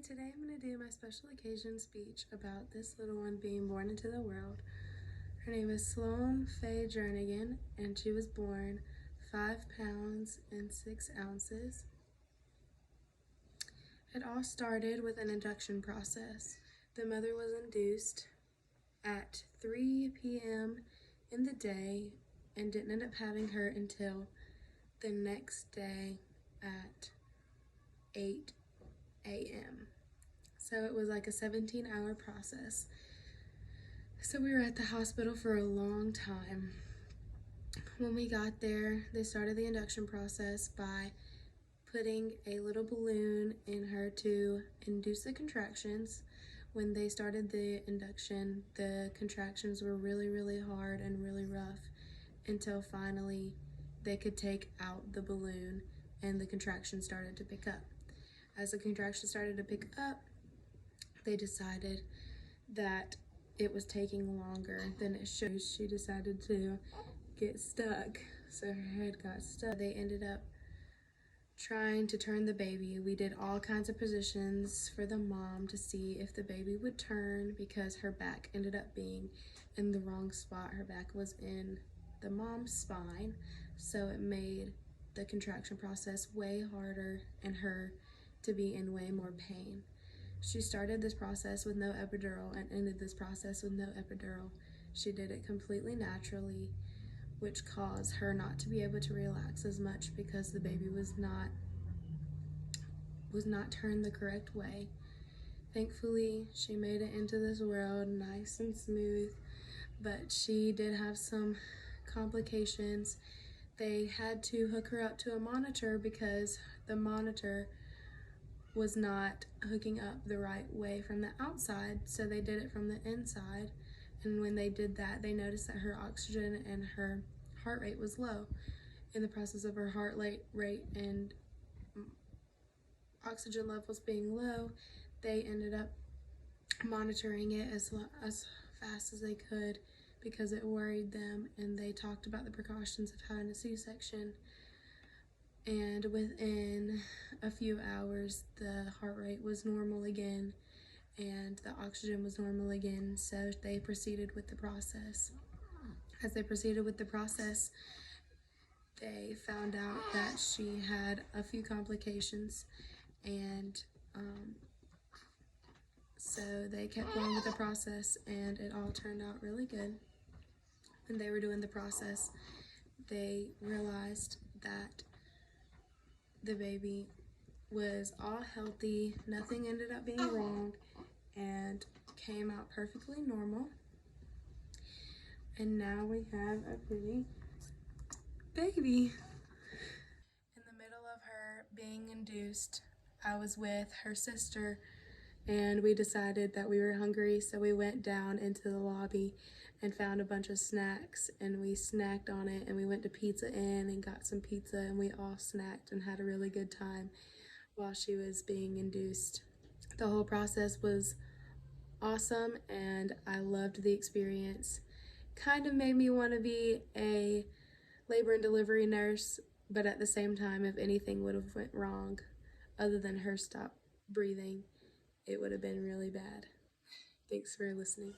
Today I'm going to do my special occasion speech about this little one being born into the world. Her name is Sloan Faye Jernigan, and she was born 5 pounds and 6 ounces. It all started with an induction process. The mother was induced at 3 p.m. in the day and didn't end up having her until the next day at 8 a.m. So it was like a 17-hour process. So we were at the hospital for a long time. When we got there, they started the induction process by putting a little balloon in her to induce the contractions. When they started the induction, the contractions were really, really hard and really rough until finally they could take out the balloon and the contractions started to pick up. As the contractions started to pick up, they decided that it was taking longer than it should. She decided to get stuck, so her head got stuck. They ended up trying to turn the baby. We did all kinds of positions for the mom to see if the baby would turn because her back ended up being in the wrong spot. Her back was in the mom's spine, so it made the contraction process way harder and her to be in way more pain. She started this process with no epidural and ended this process with no epidural. She did it completely naturally, which caused her not to be able to relax as much because the baby was not turned the correct way. Thankfully, she made it into this world nice and smooth, but she did have some complications. They had to hook her up to a monitor because the monitor was not hooking up the right way from the outside, so they did it from the inside. And when they did that, they noticed that her oxygen and her heart rate was low. In the process of her heart rate and oxygen levels being low, they ended up monitoring it as fast as they could because it worried them, and they talked about the precautions of having a C-section. And within a few hours, the heart rate was normal again and the oxygen was normal again, so they proceeded with the process. As they proceeded with the process, they found out that she had a few complications, and so they kept going with the process, and it all turned out really good. When they were doing the process, they realized that the baby was all healthy, nothing ended up being wrong, and came out perfectly normal. And now we have a pretty baby. In the middle of her being induced, I was with her sister, and we decided that we were hungry, so we went down into the lobby and found a bunch of snacks, and we snacked on it, and we went to Pizza Inn and got some pizza, and we all snacked and had a really good time while she was being induced. The whole process was awesome, and I loved the experience. Kind of made me want to be a labor and delivery nurse, but at the same time, if anything would have went wrong other than her stop breathing, it would have been really bad. Thanks for listening.